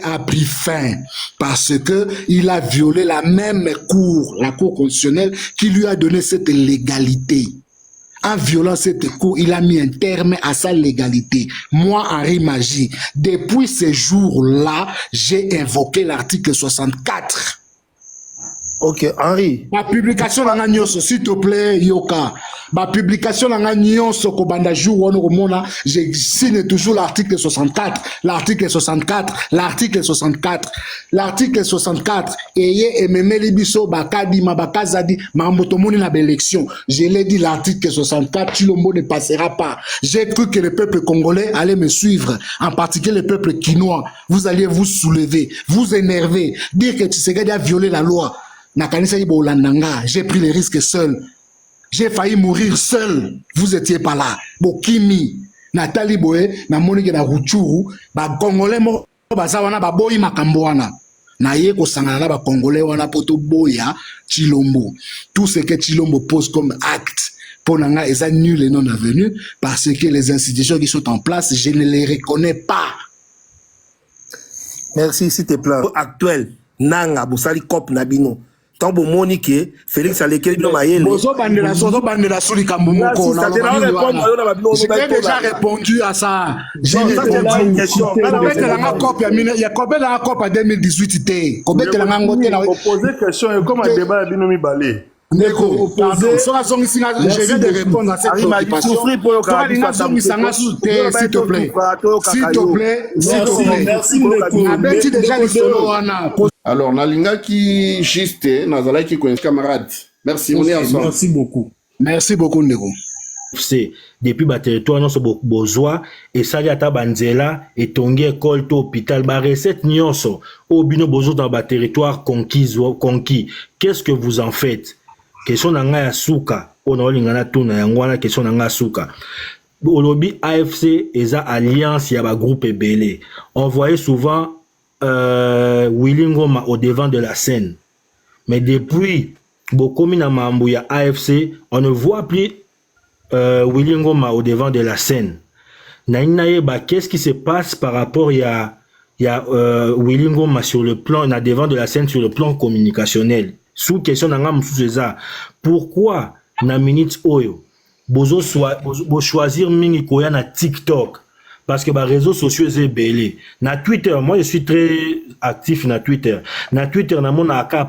a pris fin parce que il a violé la même cour, la cour constitutionnelle qui lui a donné cette légalité. En violant cette cour, il a mis un terme à sa légalité. Moi, Henri Magie, depuis ce jour-là, j'ai invoqué l'article 64. Ok, Henri. Ma publication dans l'agneau, s'il te plaît, Yoka. Ma publication dans l'agneau, Sokobanda jour, je signe toujours l'article 64. L'article 64. L'article 64. L'article 64. Eye ememeli biso bakadi mabakazadi mamotomoni na l'élection. Je l'ai dit, l'article 64, Chilombo ne passera pas. J'ai cru que le peuple congolais allait me suivre, en particulier le peuple quinois. Vous alliez vous soulever, vous énerver, dire que Tshisekedi a violé la loi. J'ai pris les risques seul. J'ai failli mourir seul. Vous étiez pas là. Bokimi, Nathalie Boé, na Monique na Ruchuru, ba Congolais mo bazawana ba boyi makamboana. Na ye ko sangana ba Congolais wana poto boya Chilombo. Tout ce que Chilombo pose comme acte pour nanga est nul et non avenu parce que les institutions qui sont en place, je ne les reconnais pas. Merci, s'il te plaît. Actuel, nanga bosali cop nabino. Tambo Monique, Félix Alekeli no mayele. Bozo bandela soli kambumoko. J'ai déjà répondu à ça. J'ai répondu. Kobete la copie il y a combien la copie en 2018 té. Kobete la ngote na poser question et comme un débat bino mi balé. Je viens de répondre à cette préoccupation. S'il te plaît. S'il te plaît. S'il te plaît. Merci beaucoup. Alors, Nalinga qui juste, Nazala qui connaît camarade. Merci, on est ensemble. Merci beaucoup. Merci beaucoup, Ndeko. C'est depuis le territoire, nous sommes besoin et ça y a ta banzela et tongue école, hôpital, ba recette nyonso, au bino besoin dans le territoire conquis. Qu'est-ce que vous en faites? Question nanga ya suka, on a lingana tuna yangwana question nanga suka. Au lobby AFC eza alliance ya ba groupe ebele. On voyait souvent Willy Ngoma au devant de la scène. Mais depuis Bokomi na mambo ya AFC, on ne voit plus Willy Ngoma au devant de la scène. Qu'est-ce qui se passe par rapport à Willy Ngoma sur le plan, na devant de la scène sur le plan communicationnel? Sous question d'angam sous ça. Pourquoi na minute oyo bozo choisir mingi koya na TikTok? Parce que les réseaux sociaux sont belés. Na Twitter, moi je suis très actif na Twitter. Na Twitter, na mon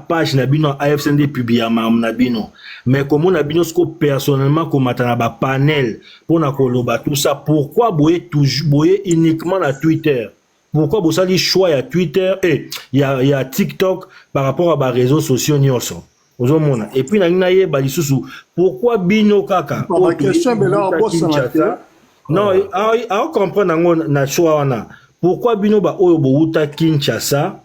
page na bino AFCND publié na bino. Mais comme on a bino personnellement comme atana ba panel pour na koloba tout ça, pourquoi boyer uniquement na Twitter? Pourquoi vous avez choix à Twitter et il y a TikTok par rapport à les réseaux sociaux nyonso? Et puis pourquoi bino kaka? La question est là, non, à comprendre na choix na. Pourquoi bino ba oyo bouta Kinshasa?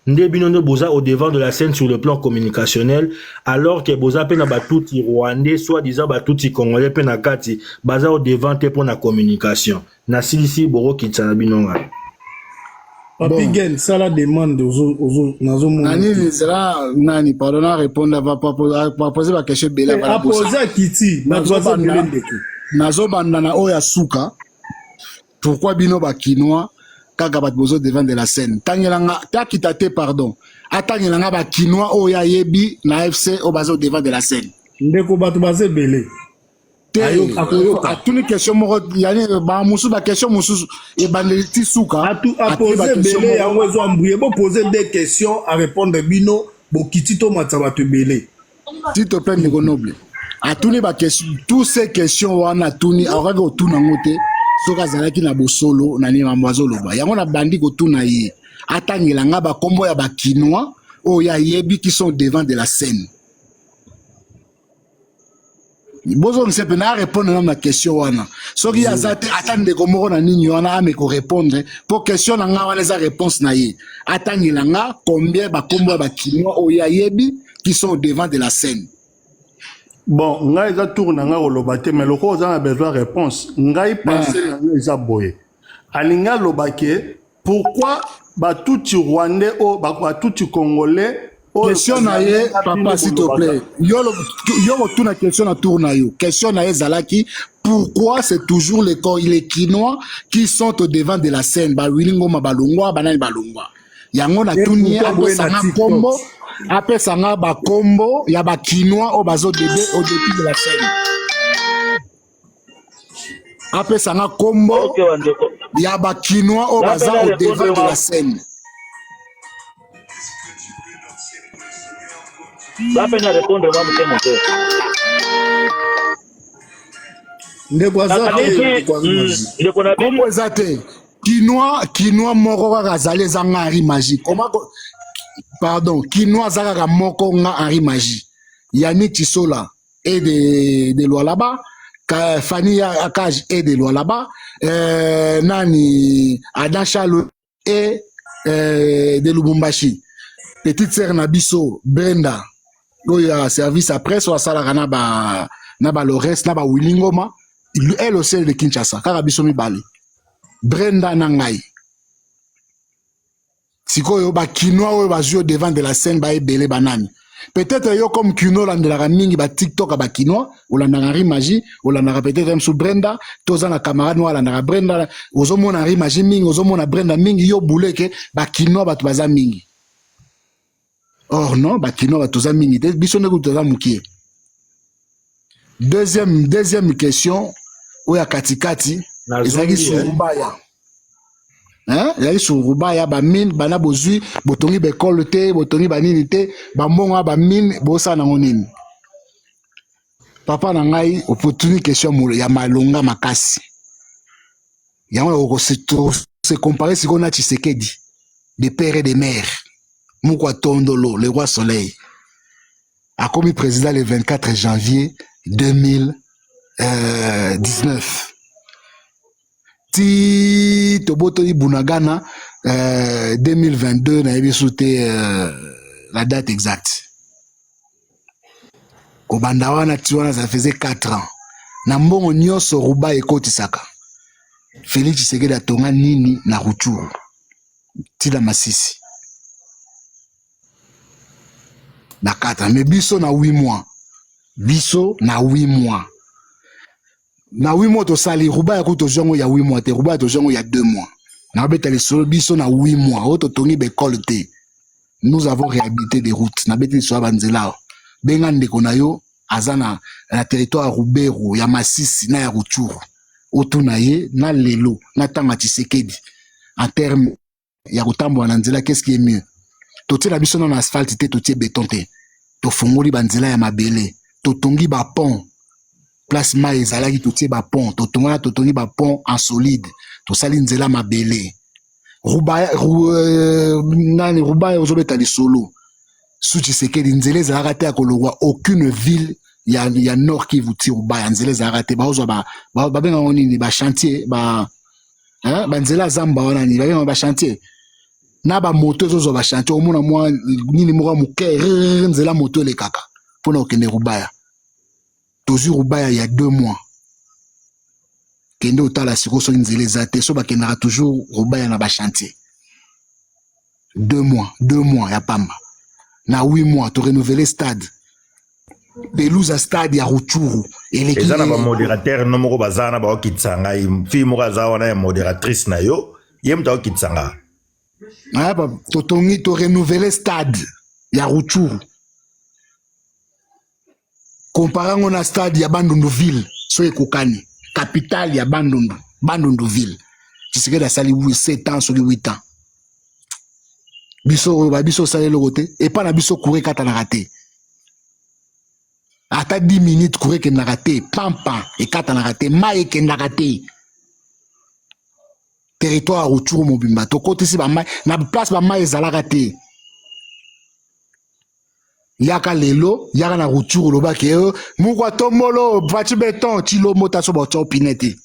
Nde bino no boza au devant de la scène sur le plan communicationnel alors que boza pe na ba touti rwandais soit disant ba touti congolais pe na kati baza au devant te pour la communication. Na silisi boro kitana bino nga. Papigen, ça la demande aux Nani sera Nani, pardon, à répondre, va poser la question Bela. A poser à Kiti, Nazo bandana oya suka. Pourquoi bino ba kinois kaka bat bozo devant de la scène? Tangelanga, ta kitate pardon. Atangelanga ba kinois oya yebi na FC au bazo devant de la scène. Ndeko batu bazé belé. A toutes les questions, il y a une question, et bandeliti souka. A poser belé, à oiseau embrouillé, bon poser des questions, à répondre bino, bon kitito matsabatu belé. S'il te plaît, Nego Noble. A toutes ces questions, on a tout, à regarder tout dans côté, soka zalaki na bosolo, na ni mamoiseau loba. Y a on a bandi ko tout na ye. Atangilanga ba kombo ya ba kinois, o ya yebi qui sont devant de la scène. Bozo ne sait pas répondre à ma question wana. So qui a zate attendre komoro na nini wana ame ko répondre pour question na nga wana za réponse na ye. Atangila nga combien ba kombo ba kinois o ya yebi qui sont devant de la scène. Bon, ngai za tour na nga lobate mais loko za a besoin de réponse. Ngai penser na nga boye. Alinga lobake pourquoi ba touti rwandais o ba touti congolais Question na ye, papa, s'il te plaît. Yo retourne la question na tour na yo. Question na ye Zalaki. Pourquoi c'est toujours les Kinois qui sont au devant de la scène? Ba Wilingo Mabalungwa, Banani Balungwa. Yango na tuni après sanga combo, après sanga ba combo, ya ba Kinois au bazo début au début de la scène. Après sanga combo, ya ba Kinois au bazo au devant de la scène. La peine à répondre, va me monter. Comment ezate Kinois moko kaka azali ezanga Henri Magie. Pardon, Kinois zaka moko nga Henri Magie. Yannick Tisola et de Lualaba, Fanny Akaj et de Lualaba, Nani Adam Chalo et de Lubumbashi. Petite sœur Nabiso Brenda, il a service après soit ça na ba Lores na ba Willingoma. Elle aussi de Kinshasa, Karabiso Mibali. Brenda Nangai. Sikoyo ba Kinois ba jouer devant de la scène ba ebele banani. Peut-être yo comme Kino la de la mingi ba TikTok ba Kinois ou la Henri Magie ou la peut-être même sous Brenda, toza na camarade noir la Brenda, ozomo na Henri Magie mingi, ozomo na Brenda mingi yo boule ke ba Kinois ba tubaza mingi. Or non, ba Kinois ba tubaza mingi, biso ne kutoza mukie. Deuxième question, oya katikati, ezali sur Rubaya. Hein? Ezali sur Rubaya, ba mine, bana bozui, botongi bekole te, botongi banini te, ba mbonga ba mine, bosa na ngonini. Papa na ngai, opportunité question ya malonga makasi. Yango se comparer si on a Tshisekedi, des pères et des mères. Mukwa Tondolo, le roi soleil. A commis président le 24 janvier 2019. Ti Toboto Bunagana 2022 n'a sauté la date exacte. Kobandawana Tiwana ça faisait 4 ans. Nambongo nyoso Ruba et Kotisaka. Félix Tshisekedi a tonga nini na Ruchuru. Tila Masisi. Na 4 mais biso na 8 mois. Biso na 8 mois. Na 8 mois to sali Ruba ya kuto jongo ya 8 mois te Ruba to jongo ya 2 mois. Na beta le solo biso na 8 mois. Oto tongi be kolte. Nous avons réhabilité des routes. Na beta so banzela. Benga ndeko na yo azana na territoire Rubero ya Masisi na ya Ruchuru. Oto na ye na lelo na tanga Tshisekedi. En termes ya kutambo na nzela qu'est-ce qui est mieux? Totie la biso na asphalte te totie béton te. To fongoli banzela ya mabele. To tongi ba pont. Place ma ezalaki totie ba pont. To tongi ba pont en solide. To sali nzela mabele. Ruba ozobeta li solo. Sous Tshisekedi nzela ezalaka te akolongwa aucune ville ya nord qui vous tire Ruba nzela ezalaka te ba benga nini ba chantier ba nzela zamba wana ni ba benga ba chantier. Na ba moto zo ba chantier au mona moi nini mo muke nzela moto le kaka pona okende Rubaya tozu Rubaya il y a 2 mois kende otala siko so nzela ezate so ba kendaka toujours Rubaya na ba chantier 2 mois ya pamba na 8 mois to renouveler stade pelouse à stade ya Ruchuru et les ezana ba modérateur no moko bazana ba okitsanga fi moko azawana ya modératrice na yo yemta okitsanga. Ah, totongi to renouveler stade ya Ruchuru. Comparant na stade ya Bandundu ville, so ekokani, capitale ya Bandundu ville. Tshisekedi a sali 7 ans sur 8 ans. Biso sali le côté et pas na biso courir kata na raté. Ata 10 minutes courir ke na raté, pampa et kata na raté, mai ke na raté. Territoire Ruchuru mobimba to côté si ba mai na place ba mai ezalaka te yaka lelo yaka na Ruchuru loba ke mukwa tomolo bati beton tilo mota so ba pinete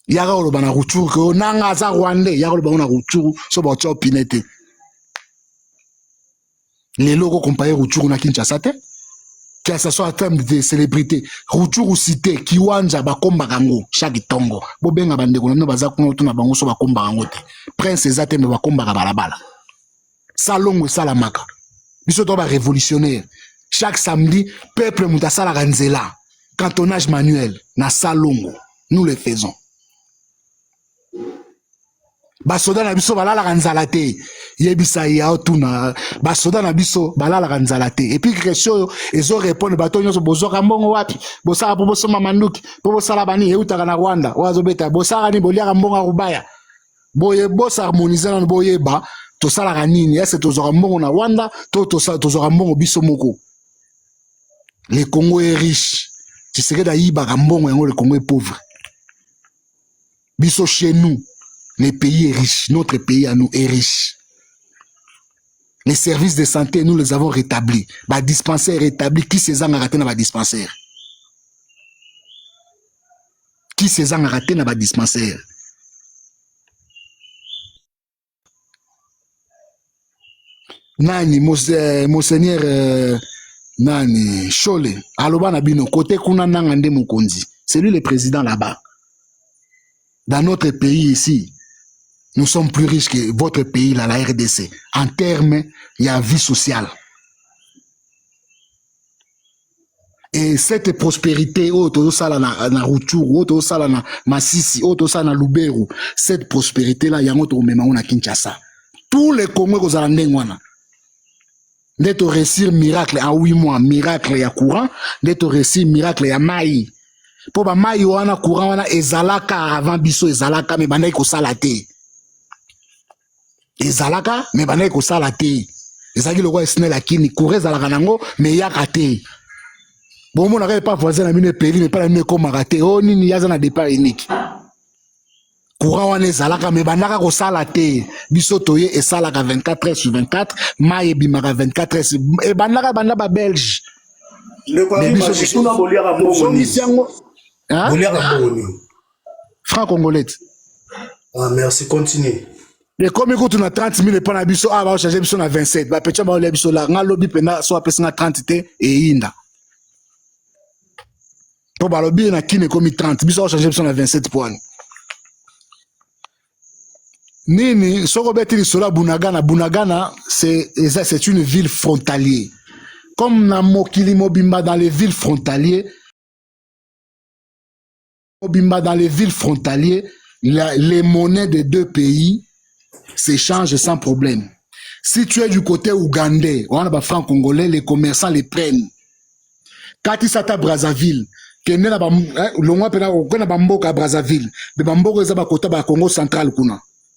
yaka loba na Ruchuru ke nanga za Rwandais yaka loba na Ruchuru so ba pinete lelo ko comparer Ruchuru na Kinshasa te que ce soit en termes de célébrité Ruchuru cité Kiwanja bakomba kango chaque tongo bobenga bandeko na baza kuno tuna bango so bakomba kango te prince ezate me bakomba balabala salongo salamaka Biso to ba révolutionnaire. Chaque samedi, peuple mutasala ranzela. Cantonnage manuel, na salongo. Nous le faisons. Basoda na biso balala ranzala te. Yebisa ya otuna. Basoda na biso balala ranzala te. Et puis question ezo répondre bato nyonso bozoka mbongo wapi? Bosala po bosoma manduki, po bosala bani eutaka na Rwanda. Oazo beta bosala ni boliaka mbongo rubaya. Boye bosa harmoniser na boyeba to sala nini? Est-ce tozoka mbongo na Rwanda, tozoka mbongo biso moko. Le Congo est riche. Tu serais d'aïba Rambon et le Congo est pauvre. Biso chez nous, le pays est riche. Notre pays à nous est riche. Les services de santé, nous les avons rétablis. Bah, dispensaire rétabli. Qui s'est raté dans le dispensaire? Qui s'est raté dans le dispensaire? Nani, Monseigneur Nani, Chole, Aloba Nabino, côté Kuna Nangande Mukonzi. C'est lui le président là-bas. Dans notre pays ici, nous sommes plus riches que votre pays, là, la RDC. En termes, il y a vie sociale. Et cette prospérité, auto sala na Rutshuru, auto sala na Masisi, auto sala na Lubero, cette prospérité-là, il y a un autre moment na Kinshasa. Tous les Congolais aux Alandengwana. D'être réussir miracle en 8 mois, miracle ya courant, d'être réussir miracle ya mai. Pour ba mai wana courant wana ezalaka avant biso ezalaka me bandai ko salate. Ezalaka me bandai ko salate. Ezaki le roi esne la kini courant ezalaka nango me yaka te. Bon mon n'arrive pas voisin na mine pays mais pas la mine comme raté. Oh nini yaza na départ unique. Courant wana ezalaka me bandaka ko salate. Biso toye esalaka 24 heures sur 24, mai bimaka 24 heures et bandaka banda ba belge. Le quoi biso na boliaka mbongo. Hein? Franc congolais. Ah, merci, continue. Et comme écoute, on a 30 000 et pas na biso, ah, va changer biso na 27. Bah, petit, bah, on biso là, on a lobby pena, soit pesa na 30 te, et inda. Pour bah, lobby, on a qui ne comme 30, biso, on changer biso na 27 points. Nini, so Robert Sola Bunagana, Bunagana, c'est une ville frontalière. Comme na Mokili Mobimba dans les villes frontalières, dans les villes frontalières, les monnaies des deux pays s'échangent sans problème. Si tu es du côté ougandais, on a des francs congolais, les commerçants les prennent. Quand ils sont à Brazzaville, Brazzaville, le Bamboka est à côté de Congo central.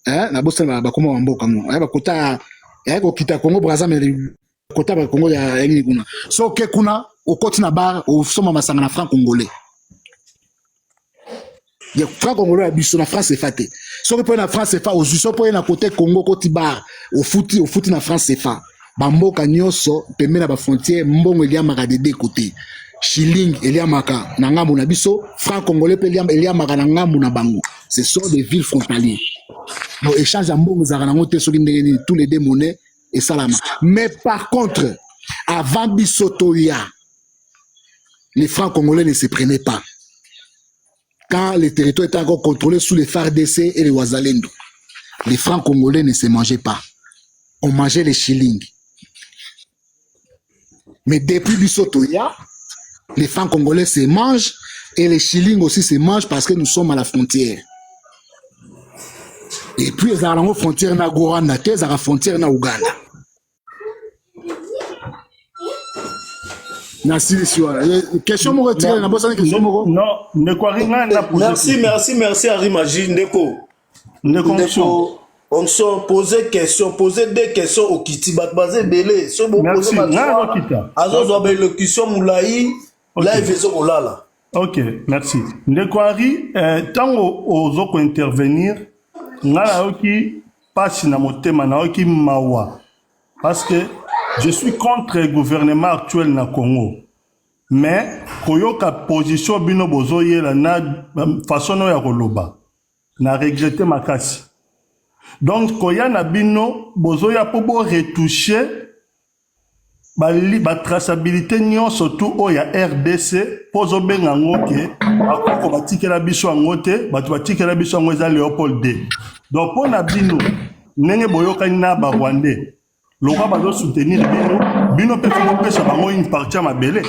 Na bossa ba Congo Bamboka, ba kota kita Congo Brazzaville, côté de Congo ya yengi kuna. So ke kuna au côté na bar au soma masanga na franc congolais. Il y a franc congolais à biso na France c'est faté. So que pour na France c'est fa au so pour na côté Congo côté bar au foot na France c'est fa. Bamboka nyonso pembe na ba frontière mbongo elia maka de deux côtés. Shilling elia maka na ngambu na biso, franc congolais pe elia maka na ngambu na bango. Ce sont des villes frontalières. Donc échange en mbongo za na ngote so kindeni tous les deux monnaies et salama. Mais par contre, avant biso toya, les francs congolais ne se prenaient pas. Quand le territoire était encore contrôlé sous les FARDC et les Ouazalendo, les francs congolais ne se mangeaient pas. On mangeait les shillings. Mais depuis Bissotoya, les francs congolais se mangent et les shillings aussi se mangent parce que nous sommes à la frontière. Et puis, ils ont la frontière na Rwanda, ils ont la frontière na Ouganda. Merci. Question me retirer na bossa question mo. Non, ne quoi rien na poser. Merci Harry Magie Ndeko. On se poser des questions au Kiti Batbazé Belé. So bo poser ma question. Azo ba élocution moulaï, là il faisait olala. OK, merci. Ndeko Harry, tant aux intervenir, ngala oki passe na motema na oki mawa. Parce que je suis contre le gouvernement actuel na Congo. Mais, koyoka position bino bozoye la na façon ya koloba. Na regretter makasi. Donc, koya na bino bozoya po bo retoucher ba traçabilité nyon surtout o ya RDC pozo benga ngoke akoko batikela biso ngote batu batikela biso ngoza Léopold D. Donc, pour na bino nenge boyoka na ba Rwandais. Le roi va soutenir bino bino pe faut pesa bango une partie à mabele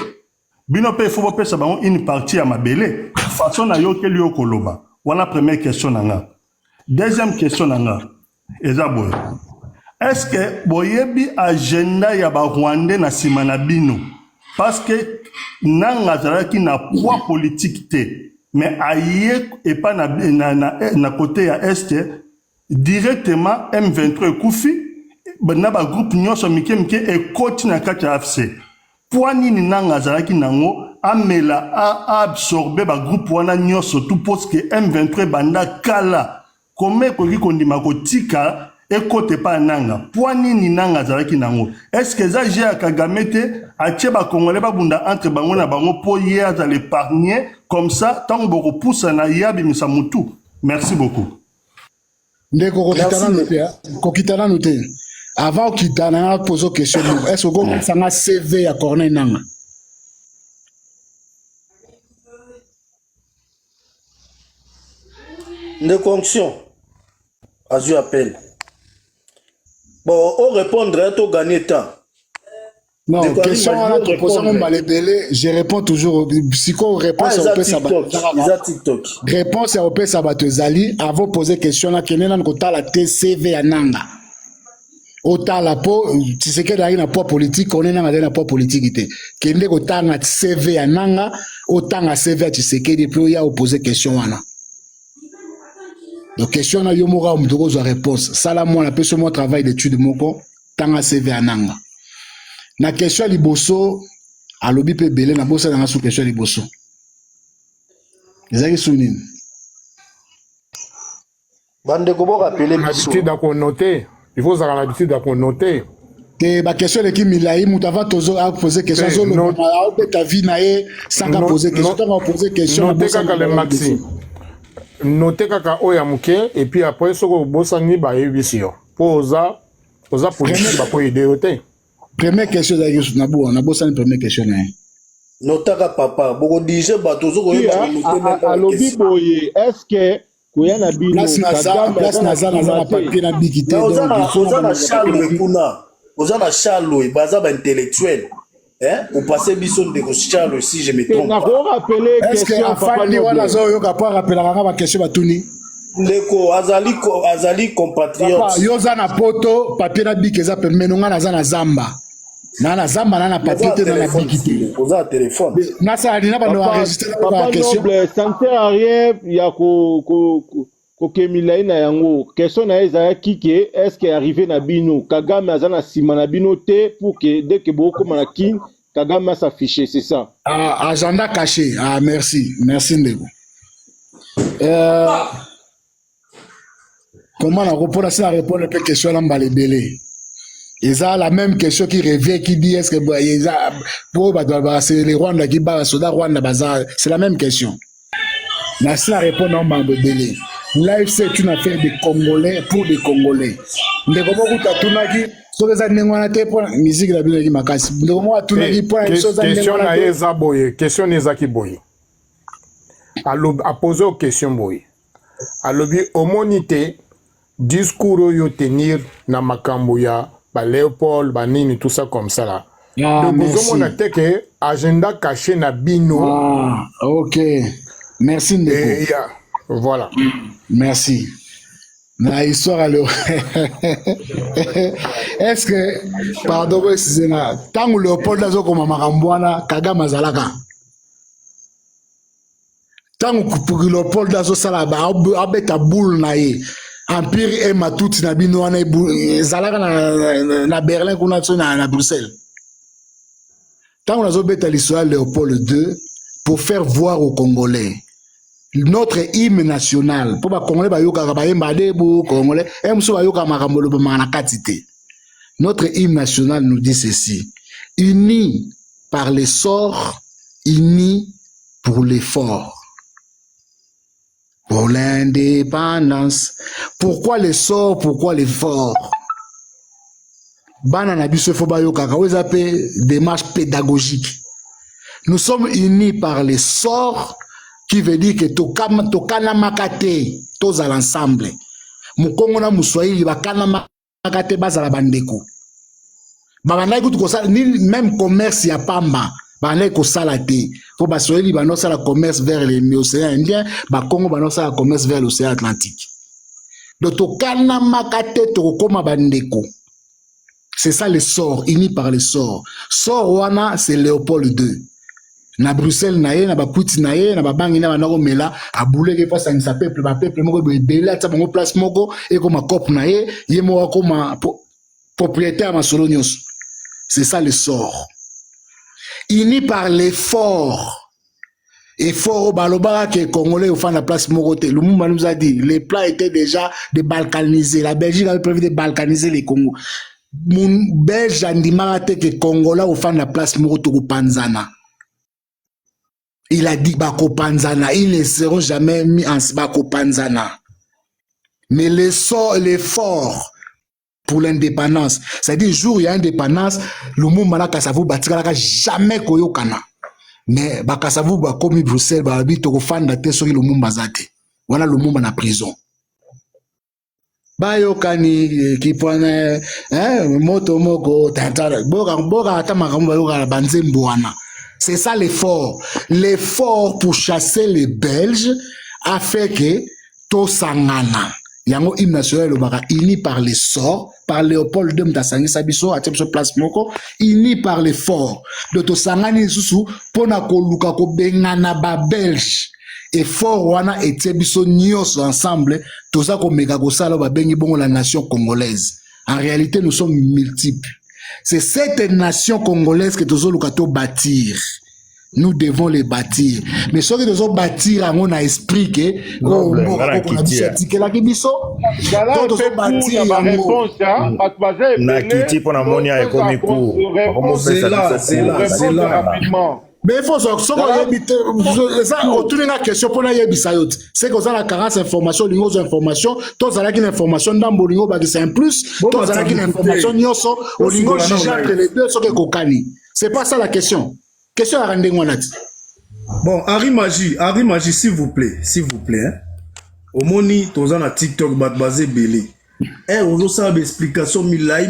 bino pe faut pesa bango une partie à mabele façon na yo ke liyo koloba wana première question nanga deuxième question nanga eza boye est-ce que boyebi agenda ya ba Rwandais na sima na bino parce que nanga zalaki na poids politique te mais aye et pas na côté ya est directement M23 Koufi na ba groupe nyonso mike et koti na kati ya AFC poids nini nanga zalaki nango amela a absorber ba groupe wana nyonso tout parce que M23 banda kala comme koki kondima kotika et côté pas nanga poids nini nanga zalaki nango est-ce que ça j'ai à Kagame te atie ba congolais ba bunda entre bango na bango po hier dans l'épargner comme ça tant boko poussa na yabi misamutu merci beaucoup ndeko kokitana noté avant kitana poser question est-ce que vous sanga CV ya Corneille nanga ndeko onction azu appel bon on répondre to gagner temps. Non, question à la position je réponds toujours. Si on répond à TikTok. Réponse à Opé Sabatozali, avant de poser question là, qu'il y a un TCV à Nanga. Autant la peau, tu sais qu'il y a un poids politique, on est dans un poids politique. Qu'il y a un CV à Nanga, autant à CV à Tshisekedi, depuis il y a opposé question là. Donc question là, Yomora Omdogo za réponse. Ça là, moi, on appelle sur mon travail d'étude moko, tant à CV à Nanga. Na question liboso alobi pe belé na bosa na sous question liboso ezaki sunini bande ko bo rappeler biso d'accord noter il faut avoir l'habitude d'accord noter que ba question le ki milai mutava tozo a poser question zo no ba ta vie na e sans poser question on poser question noter kaka le maxi noter kaka oya muke et puis après soko bosa ni ba yebisio poza politique ba ko aider ote. Première question d'ailleurs na bossa une première question notaka papa boko dije batozo ko yeba alobi boye est-ce que kuyana bino place naza na papier na bikité donc ozana Charles kuna ozana Charles baza ba intellectuel on passait biso de Charles si je me trompe na ko rappeler est-ce que afandi wala zo yo ka pas rappeler ba question batuni ndeko azali compatriote yoza na poto papier na bikeza pemeno nga naza na zamba na zamba na papier te na bikité oza téléphone na ça na ba no enregistrer la question ça ne sert à rien ya ko kemila ina yango question na eza kike est-ce que arrivé na bino Kagame azana sima na bino te pour que dès que boko manaki Kagame s'afficher c'est ça agenda caché merci ndeko comment on répond à ça répondre à question là mbalebele et ça la même question qui revient qui dit est-ce que pour c'est les Rwanda qui bat soda Rwanda bazar c'est la même question la ça répond à mbalebele live c'est une affaire des Congolais pour des Congolais ndeko boku tatunaki so les anengwana te pour musique la bino ki makasi ndeko mo atunaki pour chose question na eza boye question nezaki boye a poser aux questions boye alobi omonité discours yo tenir na makambo ya ba Léopold banini tout ça comme ça là donc vous on a que agenda caché na bino OK merci ndeko voilà merci na histoire alors est-ce que pardon c'est na tangu Léopold azo koma makambo wana Kagame azalaka tangu Léopold azo sala ba abeta boule na ye Empire et Matuti na bino wana ezalaka na Berlin kuna na Bruxelles. Tant on a zobeta l'histoire Léopold II pour faire voir aux Congolais notre hymne national pour ba Congolais ba yoka ba yembade bo Congolais emso ba yoka makambolo ba na katité. Notre hymne national nous dit ceci: unis par les sorts, unis pour l'effort. Pour l'indépendance. Pourquoi les sorts, pourquoi l'effort? Banana biso fobayo kaka, vous appelez démarche pédagogique. Nous sommes unis par les sorts, qui veut dire que tokana makate, tous à l'ensemble. Mukongo na muswahili bakana makate bazala bandeko. Babanda écoute comme ça, ni même commerce y a pamba. Babanda ko sala te. Faut ba soyeli ba no sala commerce vers l'océan Indien, ba Congo ba no sala commerce vers l'océan Atlantique. Donc to kana makate to koma bandeko. C'est ça le sort, uni par le sort. Sort wana c'est Léopold II. Na Bruxelles na ye na bakuti na ye na babangi na banako mela abule ke pas sa peuple ba peuple moko bela ta bango place moko et comme cop na ye ye mo comme propriétaire ma solo nyos. C'est ça le sort. Uni par l'effort. Effort au balobara que Congolais au fin de la place Moroté. Lumumba nous a dit les plans étaient déjà de balkaniser. La Belgique avait prévu de balkaniser les Congos. Mon Belge andimara que Congolais au fin de la place Moroté au Panzana. Il a dit Bako Panzana. Ils ne seront jamais mis en Bako Panzana. Mais l'effort pour l'indépendance, c'est-à-dire jour il y a indépendance, Lumumba na Kasavu batikala jamais koyokana. Mais Bakasavu ba komi Bruxelles ba habite au fan de soki Lumumba zate. Voilà Lumumba na prison. Bayokani qui pone moto moko tantara boga ata makambo yoka banzembo wana. C'est ça l'effort. L'effort pour chasser les Belges a fait que to sangana. Yango hymne national lobaka uni par les sorts, par Léopold II Mtasangi Sabiso à cette place moko, uni par l'effort. De to sangani susu pona ko luka ko bengana ba Belge. Effort wana et biso nyos ensemble, toza ko mega ko sala ba bengi bongo la nation congolaise. En réalité, nous sommes multiples. C'est cette nation congolaise que nous devons bâtir. Nous devons les bâtir. Mais ce que nous devons bâtir, on a esprit que nous devons bâtir. C'est là. Mais il faut retourner la question pour la yebisayot. C'est que vous avez la carence information, l'ingos information, tous avez une information dans Bolingo, c'est un plus, tous avez une information, nyoso, au lingo, juger entre les deux, ce que kokani. C'est pas ça la question. Question à rendre moi là. Bon, Harry Magie, s'il vous plaît. Hein? Au moni, tous avez TikTok, basé belé. Vous avez une explication, milai.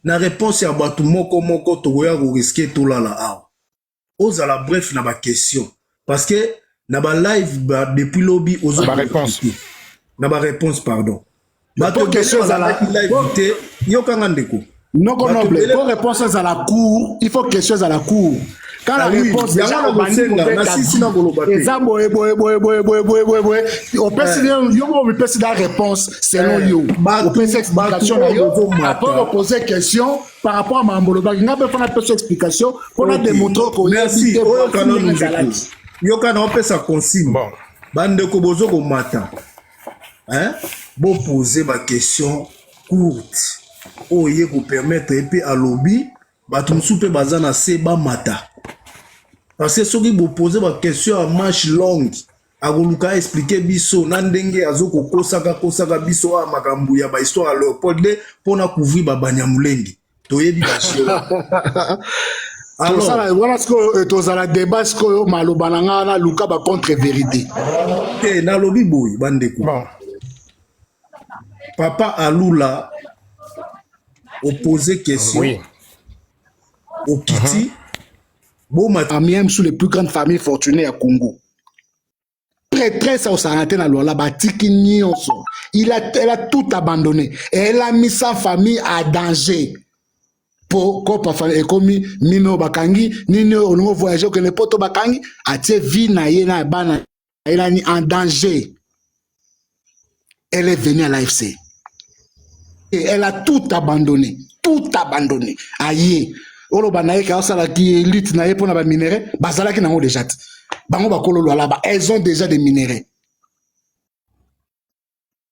Na réponse à batu moko togoya ko risquer tout là. Oza la bref na ba question parce que na ba live depuis lobby oza ba réponse. Na ba réponse pardon. Ba to question à la live té yo kanga ndeko. Non noble. Pour réponse à la cour, il faut question à la cour. Quand la réponse déjà au bandi na sisi na golobate. Ezabo au président yo mo président réponse selon yo. Au président explication na yo. Après on poser question par rapport à Mamboloba, il n'a pas fait une explication pour démontrer qu'on merci. Yo kana on peut sa consigne. Bon. Bande ko bozo ko mata. Hein? Bon poser ma question courte. Oye ko permettre et puis à lobby batumsupe bazana se ba mata. Parce que ceux qui vous posent des questions à marche longue, à vous expliquer biso, nandenge azoko kosaka biso a makambu ya ba histoire à Léopold pour na couvrir ba banyamulenge. Toyebi ba chio. Alors, voilà ce que tozala débat ce que malobananga na luka ba contre vérité. Eh na lobby boy bandeko. Bon. Papa Alula opposé question. Oui. Au Kiti. Amiem sous les plus grandes familles fortunées à Congo. Prêtresse au Sarantène à Lola, Batiki Nyonso. Elle a tout abandonné. Et elle a mis sa famille à danger. Pour qu'on famille commis Nino Bakangi, Nino au nouveau voyageur que les potes Bakangi, a tie vie na yena bana. Elle a mis en danger. Elle est venue à l'AFC. Et elle a tout abandonné. Tout abandonné. Aïe. Olo banaye ka osala ki élite na ye pona ba minéraux bazala ki nango déjà bango ba kololo là-bas elles ont déjà des minéraux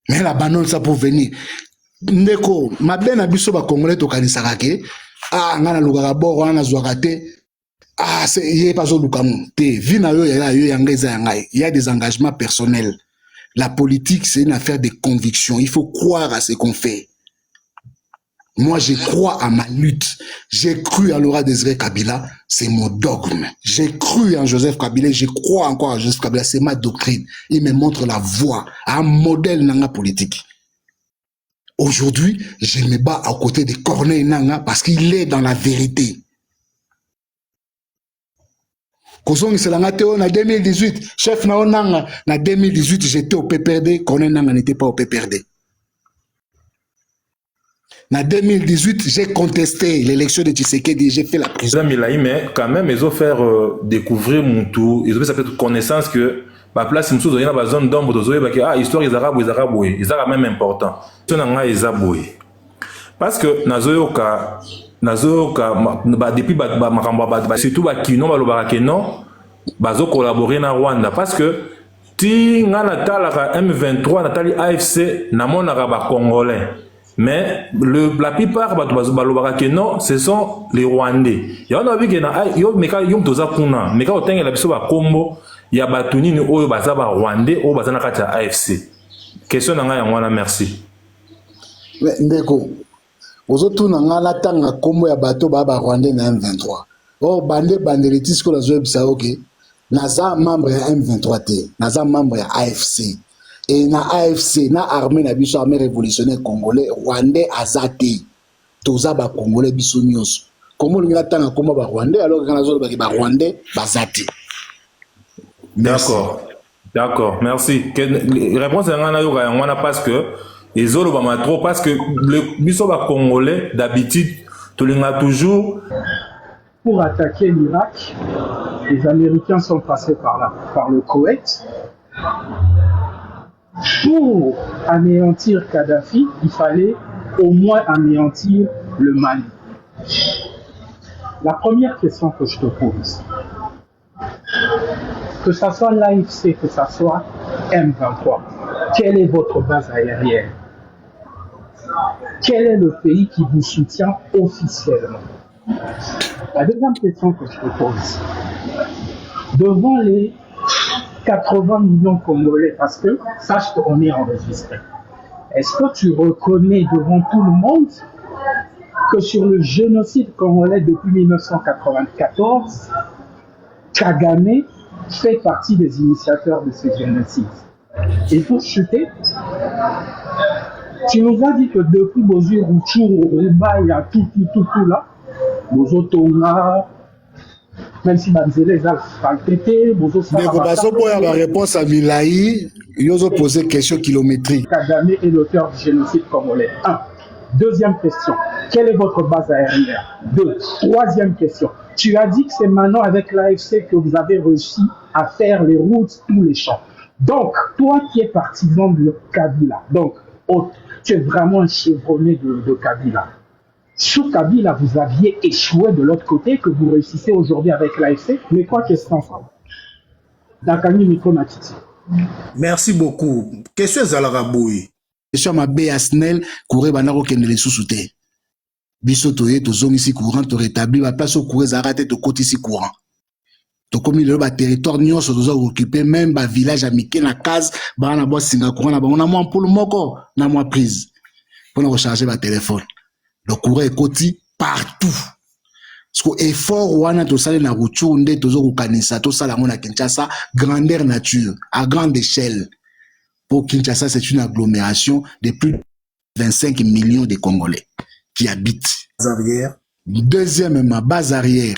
mais la banane ça pour venir ndeko mabe na biso ba congolais to kanisaka ke ngana lukaka boro wana zwaka te c'est yé pas zo lukamu te vie na yo ya yo yanga eza yanga il y a des engagements personnels. La politique c'est une affaire de conviction, il faut croire à ce qu'on fait. Moi, je crois à ma lutte. J'ai cru à Laurent Désiré Kabila, c'est mon dogme. J'ai cru en Joseph Kabila, je crois encore à Joseph Kabila, c'est ma doctrine. Il me montre la voie, un modèle dans la politique. Aujourd'hui, je me bats à côté de Corneille Nanga parce qu'il est dans la vérité. Kozongi Selanga Théo en 2018, chef Nao Nanga, en 2018, j'étais au PPRD, Corneille Nanga n'était pas au PPRD. En 2018, j'ai contesté l'élection de Tshisekedi, j'ai fait la prison. Mais quand même, ils ont fait découvrir mon tour, ils ont fait cette connaissance que la place, il y a une zone d'ombre, histoire des Arabes, ils sont même important. Parce que Nazoyoka, depuis surtout bazo collaborer na Rwanda parce que ti nga natala M23 natali AFC namona ba congolais mais la plupart non ce sont les Rwandais ya on a vu que na yo meka yum toza kuna meka otengela biso ba kombo ya batunini oyo baza ba Rwandais oyo baza na kati ya AFC question na nga ya mwana merci ndeko ozotuna nga latanga kombo ya bato ba Rwandais na M23 oh bandelitis ko la zo bisa okay naza membre ya M23 te naza membre ya AFC et na AFC na armée na biso armée révolutionnaire congolais Rwandais azate toza ba congolais biso nyonso komo linga tanga kombo ba Rwandais alors kana zo ba Rwandais bazate. D'accord merci réponse ngana yo ga ngana parce que les autres ba trop parce que le biso ba congolais d'habitude to linga toujours pour attaquer l'Irak. Les Américains sont passés par le Koweït. Pour anéantir Kadhafi, il fallait au moins anéantir le Mali. La première question que je te pose, que ce soit l'AFC, que ce soit M23, quelle est votre base aérienne? Quel est le pays qui vous soutient officiellement? La deuxième question que je te pose, devant les 80 millions de Congolais, parce que sache qu'on est enregistré, est-ce que tu reconnais devant tout le monde que sur le génocide congolais depuis 1994, Kagame fait partie des initiateurs de ce génocide? Et pour chuter, tu nous as dit que depuis Bozu, Rouchou, Rouba, il y a tout là, Bozotonga, même si Banzele a faltété, la réponse à Milaï, ils ont posé question kilométrique. Kagame est l'auteur du génocide congolais. 1. Deuxième question, quelle est votre base aérienne? 2. Troisième question, tu as dit que c'est maintenant avec l'AFC que vous avez réussi à faire les routes, tous les champs. Donc, toi qui es partisan de Kabila, donc tu es vraiment un chevronné de Kabila. Sous Kabila, vous aviez échoué de l'autre côté, que vous réussissez aujourd'hui avec l'AFC, mais quoi qu'est-ce qu'on fait? Merci beaucoup. Question Zalaraboui. Question ma BASNEL, courir banaro kendele sous-souté. Biso toye, to zone ici courant, to rétablir, ma place au courir zarate, to côté ici courant. To comme il y a territoire nyon, so dozo occupé, même ba village amiqué na case, ba na bois Singapour, na ba on a moins pour le moko, na moins prise. Pour nous recharger ma téléphone. Le courant est côté partout. Parce que effort wana to sale na Rouchou nde tozo kokanisa to sala mona Kinshasa grandeur nature à grande échelle. Pour Kinshasa, c'est une agglomération de plus de 25 millions de Congolais qui habitent. Deuxième, ma base arrière.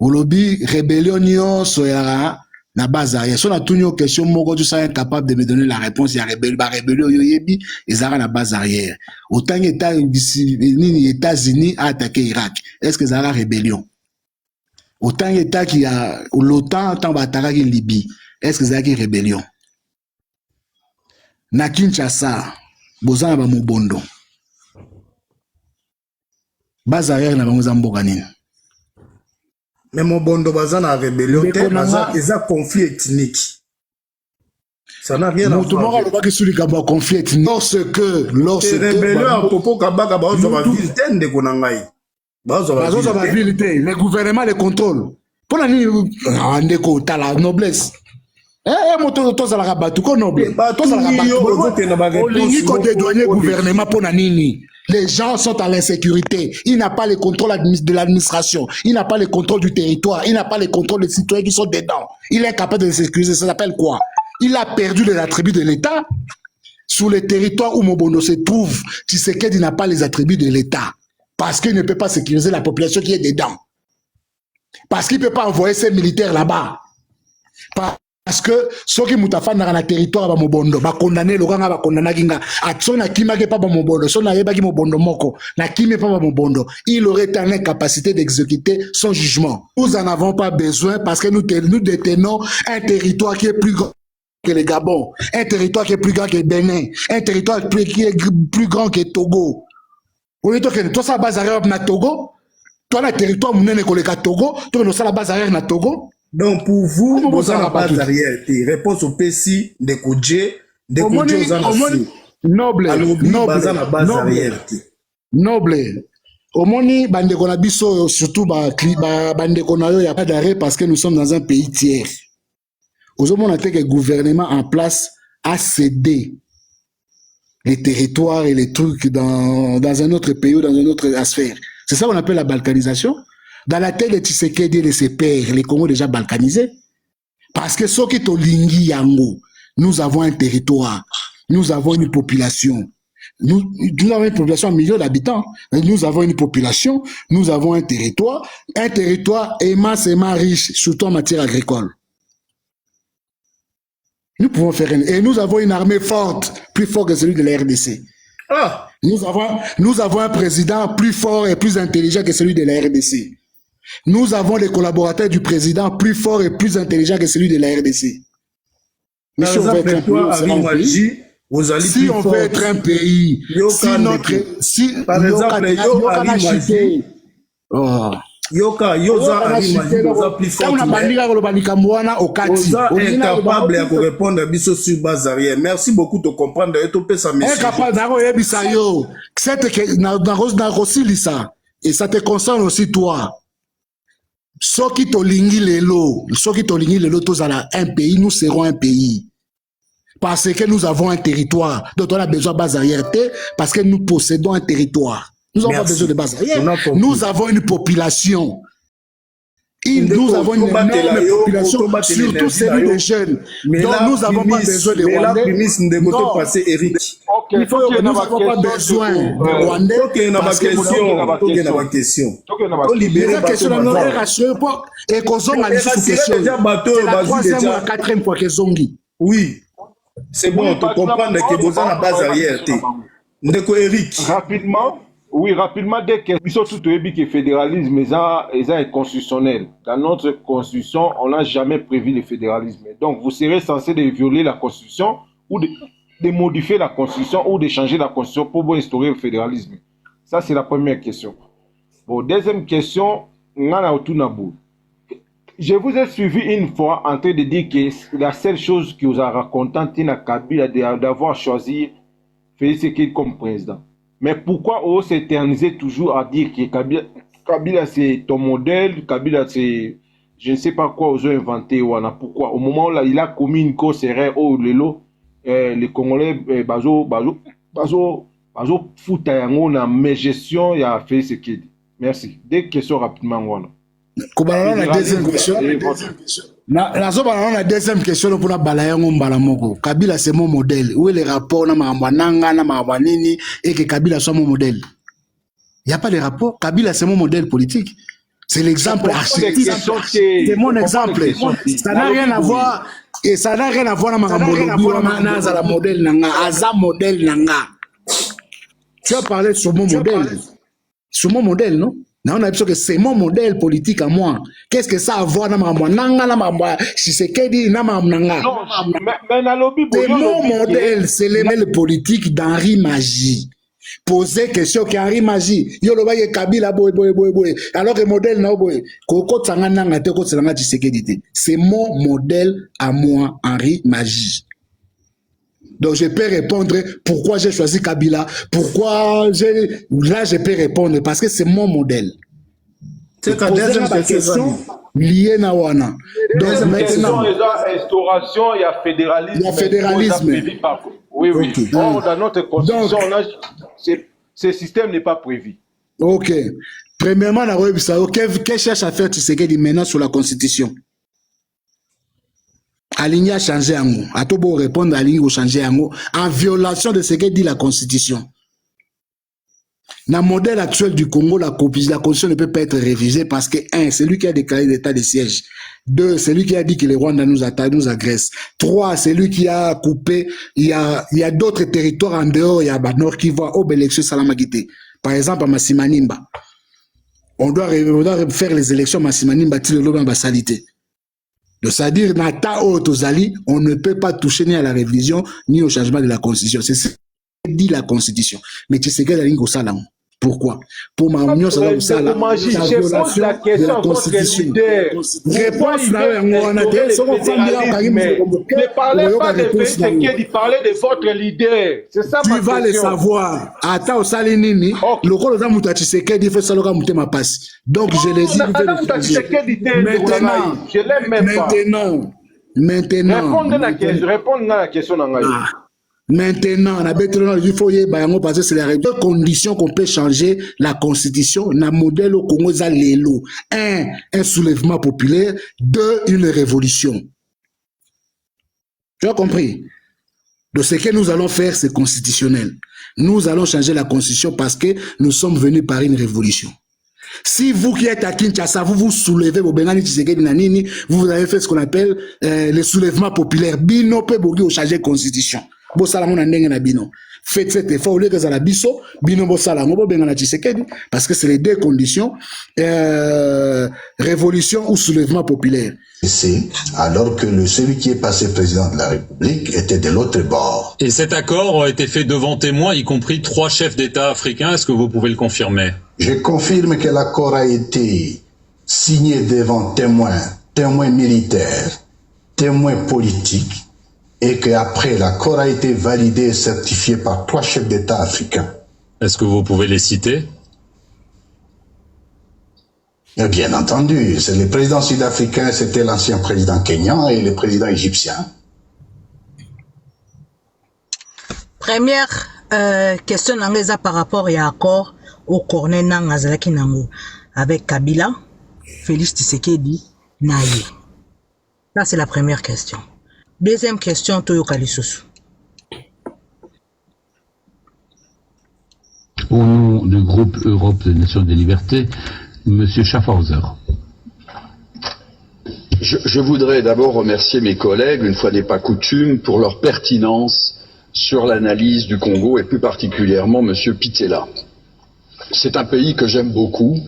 Au lobby, rébellion, soyara, na base arrière. Si on a tout une question, moi, tu serais incapable de me donner la réponse. Il y a rébellion, yoyebi, et ça na base arrière. Autant que États-Unis a attaqué l'Irak. Est-ce que ça a rébellion? Autant que qui a, l'OTAN, tant attaqué Libye. Est-ce que ça a rébellion? Na Kinshasa, bozana ba Mobondo. Base arrière na bango mboganine. Mais Mobondo bazana rébellion, c'est un conflit ethnique. Ça n'a rien à voir. Tout le monde a pas sur le conflit ethnique. Lorsque rébellion à propos kabaka bazo ba ville tende konangai. Bazo ba ville té, le gouvernement le contrôle. Pour la ni ndeko ta la noblesse. Moto toza la rabatu ko noble. Toza la rabatu. Olingi ko dédouaner gouvernement pour nini. Les gens sont à l'insécurité. Il n'a pas le contrôle de l'administration. Il n'a pas le contrôle du territoire. Il n'a pas le contrôle des citoyens qui sont dedans. Il est incapable de sécuriser. Ça s'appelle quoi? Il a perdu les attributs de l'État. sur les territoires où Mobondo se trouve, Tshisekedi n'a pas les attributs de l'État. Parce qu'il ne peut pas sécuriser la population qui est dedans. Parce qu'il ne peut pas envoyer ses militaires là-bas. Parce que ceux qui sont dans le territoire de Mobondo, va condamner le ganga, va condamner Ginga. Atson na kima ke pas Mobondo, son na yeba ki Mobondo moko, na kime pas Mobondo. Il aurait en incapacité d'exécuter son jugement. Nous n'en avons pas besoin parce que nous détenons un territoire qui est plus grand que le Gabon, un territoire qui est plus grand que Bénin, un territoire qui est plus grand que Togo. Vous voyez que toi ça base arrière na Togo, toi le territoire mounene koleka Togo, toi nous ça la base arrière na Togo. Donc pour vous, vous avez la base arrière. Réponse au PC de Kodje, de Kodje aux Anassi. Noble, noble. Omoni bande kona biso surtout bande kona yo y a pas d'arrêt parce que nous sommes dans un pays tiers. Aujourd'hui, on a que le gouvernement en place a cédé les territoires et les trucs dans un autre pays ou dans une autre sphère. C'est ça qu'on appelle la balkanisation. Dans la tête de Tshisekedi et de ses pères, les Congos déjà balkanisés. Parce que ceux qui sont lingi yango, nous avons un territoire, nous avons une population. Nous avons une population de millions d'habitants. Nous avons une population, nous avons un territoire immensément riche, surtout en matière agricole. Nous pouvons faire et nous avons une armée forte, plus forte que celui de la RDC. Ah. Nous avons un président plus fort et plus intelligent que celui de la RDC. Nous avons les collaborateurs du président plus forts et plus intelligents que celui de la RDC. Mais si on veut être un pays, si on veut être un pays, par exemple, Yoka, Yoza plus fort. Oza incapable à répondre à biso sur base arrière. Merci beaucoup de comprendre et tout ça. Incapable et ça te concerne aussi toi. Ceux qui tolingi lelo, tous à un pays, nous serons un pays. Parce que nous avons un territoire dont on a besoin de base arrière, parce que nous possédons un territoire. Nous n'avons pas besoin de base arrière. Nous avons une population. Nous avons une énorme population, surtout celle des jeunes. Donc nous n'avons pas besoin de Rwandais. Il faut que nous n'avons pas besoin de Rwandais. Parce que la quatrième fois que Zongi. Oui, c'est bon, tu comprends que vous avez la base arrière. Eric. Rapidement, dès que nous sommes tout que le fédéralisme est constitutionnel. Dans notre constitution, on n'a jamais prévu le fédéralisme. Donc, vous serez censé de violer la constitution ou de modifier la constitution ou de changer la constitution pour instaurer le fédéralisme. Ça, c'est la première question. Bon, deuxième question, je vous ai suivi une fois en train de dire que la seule chose qui vous a raconté Tina Kabila d'avoir choisi Félix Tshisekedi comme président. Mais pourquoi on s'éterniser toujours à dire que Kabila c'est ton modèle, Kabila c'est je ne sais pas quoi aux ont inventé ou pourquoi au moment où il a commis une cause erreur au lelo les Congolais bazo fouta yango na mes gestion ya Félix Tshisekedi. Merci. Des questions rapidement voilà. La deuxième question. La deuxième question pour la balayango mbalamoko. Kabila c'est mon modèle. Où est le rapport na mamananga na mamanini et que Kabila soit mon modèle? Il n'y a pas de rapport. Kabila c'est mon modèle politique. C'est l'exemple archétype. C'est mon exemple. Ça n'a rien à voir. Et ça n'a rien à voir avec la modèle nanga. Aza modèle nanga. Tu as parlé sur mon modèle. Sur mon modèle, non? Non, on a dit que c'est mon modèle politique à moi. Qu'est-ce que ça a à voir avec moi? Tshisekedi, c'est mon modèle, c'est le modèle politique d'Henri Magie. Poser question qu'Henri Magie, yo lo ba ye Kabila boy. Alors que modèle na boy, koko tsangana ngate ko tselanga Tshisekedi. C'est mon modèle à moi, Henri Magie. Donc je peux répondre pourquoi j'ai choisi Kabila, là je peux répondre parce que c'est mon modèle. C'est la deuxième question liée na wana. Donc maintenant instauration, il y a fédéralisme. Il y a fédéralisme. Oui. Okay. Dans notre constitution, ce système n'est pas prévu. OK. Premièrement, qu'est-ce que cherche à faire Tshisekedi maintenant sur la constitution? Aligné a changé en mot. A tout beau répondre, Aligné a changé en mot en violation de ce que dit la Constitution. Dans le modèle actuel du Congo, la Constitution ne peut pas être révisée parce que, 1, c'est lui qui a déclaré l'état de siège. 2, c'est lui qui a dit que les Rwandais nous agressent. 3, c'est lui qui a coupé. Il y a d'autres territoires en dehors. Il y a Nord qui voit au Bélection Salamagité. Par exemple, à Massimanimba. On doit faire les élections à Massimanimba, salité. Donc, c'est-à-dire, Nata Otozali, on ne peut pas toucher ni à la révision, ni au changement de la Constitution. C'est ce que dit la Constitution. Mais tu sais que la ligne au salam. Pourquoi? Pour ma union, ça va au salam. C'est la violation de la Constitution. Réponse, ne parlez pas de Tshisekedi, parlez de votre leader. C'est ça ma question. Tu vas le savoir. Attends, au salinini, le rôle de Mouta Tshisekedi fait ça, le gars Mouta ma passe. Donc, je les dis. Maintenant, je l'aime même pas. Maintenant. Répondez à la question. Maintenant, il faut parce que c'est la deux conditions qu'on peut changer la Constitution. Le modèle au Congo, c'est l'élo. 1, un soulèvement populaire. 2, une révolution. Tu as compris? Donc, ce que nous allons faire, c'est constitutionnel. Nous allons changer la Constitution parce que nous sommes venus par une révolution. Si vous qui êtes à Kinshasa, vous soulevez vos Bengani Tshisekedi Nanini, vous avez fait ce qu'on appelle le soulèvement populaire. Bino peut au changer la Constitution. Faites cet effort au lieu que ça la biso, bino bosala ngobo bengana Tshisekedi, parce que c'est les deux conditions, révolution ou soulèvement populaire. C'est alors que celui qui est passé président de la République était de l'autre bord. Et cet accord a été fait devant témoins, y compris 3 chefs d'État africains. Est-ce que vous pouvez le confirmer? Je confirme que l'accord a été signé devant témoins militaires, témoins politiques, et qu'après, l'accord a été validé et certifié par 3 chefs d'État africains. Est-ce que vous pouvez les citer? Et bien entendu, c'est le président sud-africain, c'était l'ancien président kenyan et le président égyptien. Première question par rapport à l'accord au cornet Nazalaki Nango avec Kabila, Félix Tshisekedi, Naye. Ça, c'est la première question. Deuxième question, Toyo Kalissousou. Au nom du groupe Europe des Nations des Libertés, Monsieur Schaffhauser. Je voudrais d'abord remercier mes collègues, une fois n'est pas coutume, pour leur pertinence sur l'analyse du Congo et plus particulièrement Monsieur Pittella. C'est un pays que j'aime beaucoup.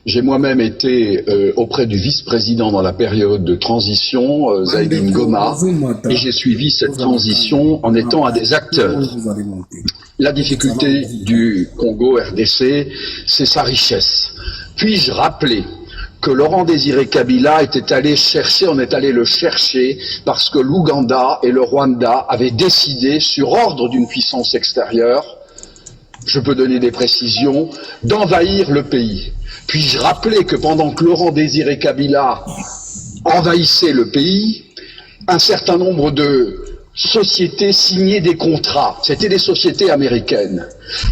J'ai moi-même été auprès du vice-président dans la période de transition, Zaïdi Ngoma, et j'ai suivi cette transition en étant un des acteurs. La difficulté du Congo RDC, c'est sa richesse. Puis-je rappeler que Laurent Désiré Kabila était allé chercher, on est allé le chercher, parce que l'Ouganda et le Rwanda avaient décidé, sur ordre d'une puissance extérieure, je peux donner des précisions, d'envahir le pays. Puis-je rappeler que pendant que Laurent Désiré Kabila envahissait le pays, un certain nombre de sociétés signaient des contrats. C'était des sociétés américaines.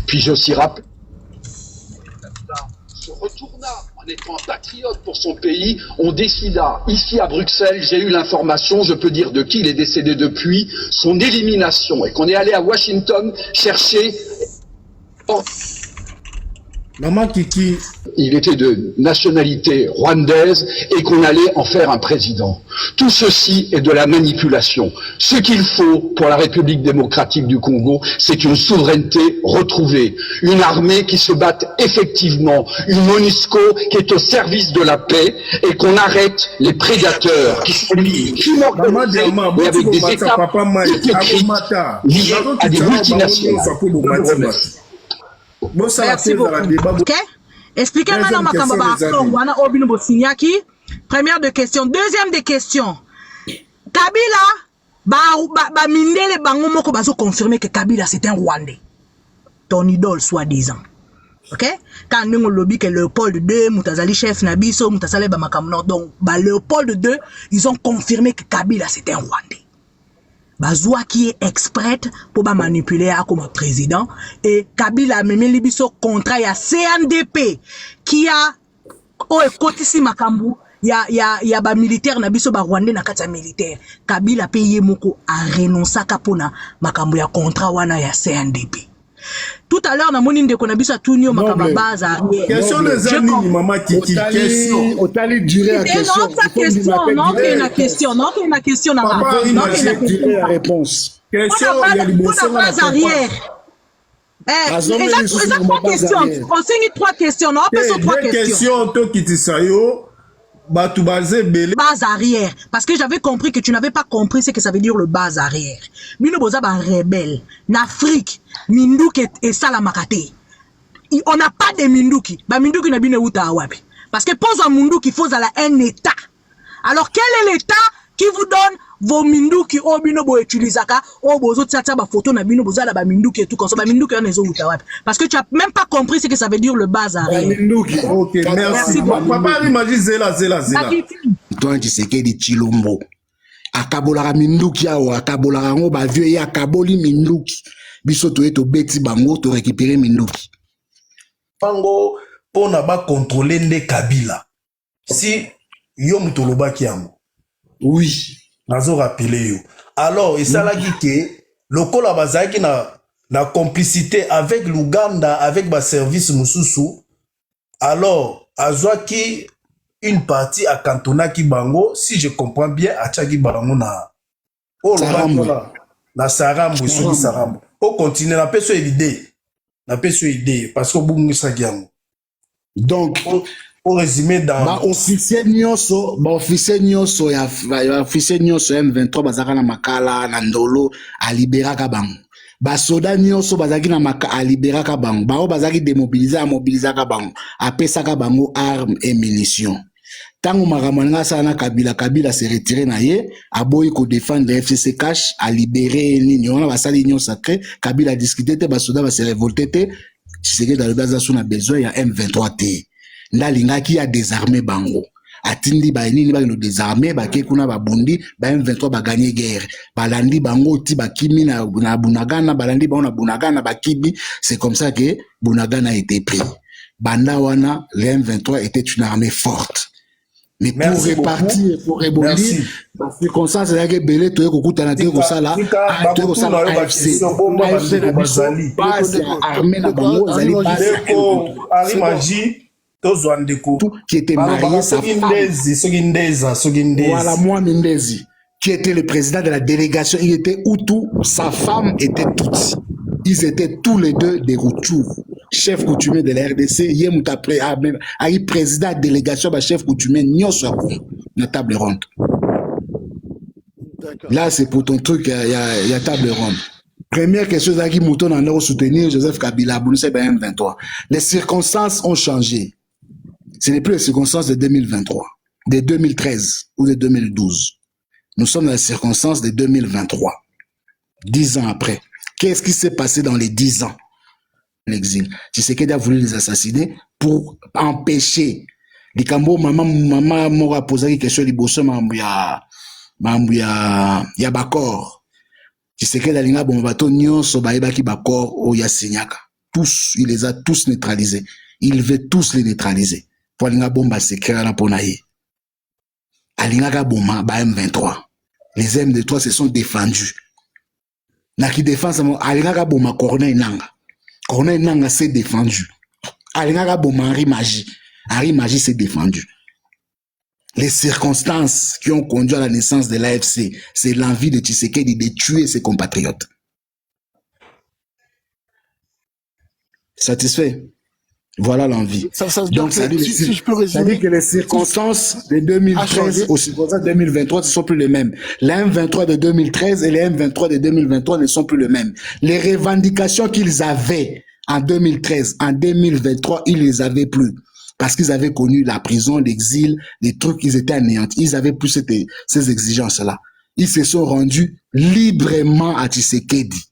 Puis-je aussi rappeler se retourna en étant patriote pour son pays, on décida, ici à Bruxelles, j'ai eu l'information, je peux dire de qui, il est décédé depuis, son élimination, et qu'on est allé à Washington chercher... Maman Kiki. Il était de nationalité rwandaise et qu'on allait en faire un président. Tout ceci est de la manipulation. Ce qu'il faut pour la République démocratique du Congo, c'est une souveraineté retrouvée, une armée qui se batte effectivement, une MONUSCO qui est au service de la paix et qu'on arrête les prédateurs qui sont liés et avec des États hypocrites liés à des multinationales. Merci beaucoup. Ok? Expliquez-moi dans ma première de question. Deuxième de question. Kabila, mindele bango moko bazo confirmer que Kabila c'est un Rwandais. Ton idole soi-disant. Ok? Quand nous lobby que Léopold II, Moutazali chef Nabiso, Moutazali Bamakamno, donc Léopold II, ils ont confirmé que Kabila c'est un Rwandais. Bazoua qui est expert pour manipuler comme président et Kabila a même libiso contrat à CNDP qui a au Kotisi Makambu ya ba militaire na biso ba Rwandais na kati ya militaire. Kabila pe ye moko a renoncé kapona makambo ya contrat wana ya CNDP. Tout à l'heure, na moni ndeko na biso atunio makamba baza. Question des amis, maman Kiki. Question. Otali durée à question. Non, la question. Papa, il m'a dit la réponse. Question, il y a du bon sens base arrière. On signe 3 questions. Non, on peut 3 questions. Question, Kitisayo. Base arrière. Parce que j'avais compris que tu n'avais pas compris ce que ça veut dire le base arrière. Bino boza ba rebelle. En Afrique, Minduki et Salamakate. On n'a pas de Minduki. Ba Minduki na bine uta awapi. Parce que pose un Minduki, il faut un état. Alors quel est l'état qui vous donne vos Minduki au bino bo utilisaka au bozo tata ba photo na bino boza la ba Minduki et tout comme ça. Ba Minduki on ezo uta awapi. Parce que tu as même pas compris ce que ça veut dire le base arrière. Minduki. Ok, merci. Papa il m'a dit zela. Toi tu sais que di Chilombo. Akabola Minduki ya akabola ngo ba vieux ya akaboli Minduki. Biso to eto beti bango to récupérer Minduki. Pango pona ba contrôler nde Kabila. Si yo mutoloba kiamo. Oui. Nazo rappeler yo. Alors et ça là que lokola bazaki na complicité avec l'Ouganda avec ba service mususu. Alors azwaki une partie à Cantona qui bango si je comprends bien à Tchaki bango na na Sarambo sur Sarambo. Au continent na peso idée. Na peso idée parce que bungu sagiamo. Donc au résumé dans ba officier nyonso ya officier nyonso M23 bazaka na makala na ndolo a liberaka bango. Ba soda nyonso bazaki na maka a liberaka bango. Ba o bazaki démobiliser a mobilisaka bango. Apesaka bango armes et munitions. Tango makamanga sana Kabila s'est retiré na ye, aboyi ko défendre le FCC cash a libérer nini on a basali union sacrée, Kabila a discuté te ba soda ba se révolter te, c'est que dans le base on a besoin ya M23 te. Ndalinga qui a désarmé bango. Atindi ba nini ba no désarmé ba ke kuna ba bundi ba M23 ba gagner guerre. Balandi bango ti ba kimi na Bunagana, balandi ba na Bunagana ba kibi, c'est comme ça que Bunagana a été pris. Banda wana le M23 était une armée forte. Mais pour répartir, pour rebondir, parce que comme ça, c'est que Belé, tu es au Koutana, tu es au Sala, tu es au Sala, AFC, base armée na bango, zali base Ari Maji, Tozwandeko, qui était marié sa femme. Voilà, moi Mindezi, qui était le président de la délégation, il était Hutu, sa femme était Tutsi. Ils étaient tous les deux des Hutus. Chef coutumier de la RDC, Yem après président de délégation, chef coutumier, Nyonso, la table ronde. Là, c'est pour ton truc, il y a table ronde. Première question, qui mouton en euro soutenir Joseph Kabila, Bounoussé M23. Les circonstances ont changé. Ce n'est plus les circonstances de 2023, de 2013 ou de 2012. Nous sommes dans les circonstances de 2023. 10 ans après. Qu'est-ce qui s'est passé dans les 10 ans? L'exil. Tshisekedi a voulu les assassiner pour empêcher les Cambo maman m'aura posé une question liboso ya bakor. Tshisekedi alinga bon bato nyonso baeba ki bakor o ya signaka. Tous, il les a tous neutralisés. Il veut tous les neutraliser. Pour alinga bomba secret na ponaye. Alinga ka bomba ba M23. Les M23 se sont défendus. Na ki défense alinga ka bomba Corneille Nanga. Corneille Nanga s'est défendu. Alinga bon Henri Magie s'est défendu. Les circonstances qui ont conduit à la naissance de l'AFC, c'est l'envie de Tshisekedi de tuer ses compatriotes. Satisfait? Voilà l'envie. Donc, ça dit que les circonstances de 2013 aux circonstances de 2023 ne sont plus les mêmes. Les M23 de 2013 et les M23 de 2023 ne sont plus les mêmes. Les revendications qu'ils avaient en 2013, en 2023, ils les avaient plus. Parce qu'ils avaient connu la prison, l'exil, les trucs, ils étaient anéantis. Ils avaient plus ces exigences-là. Ils se sont rendus librement à Tshisekedi.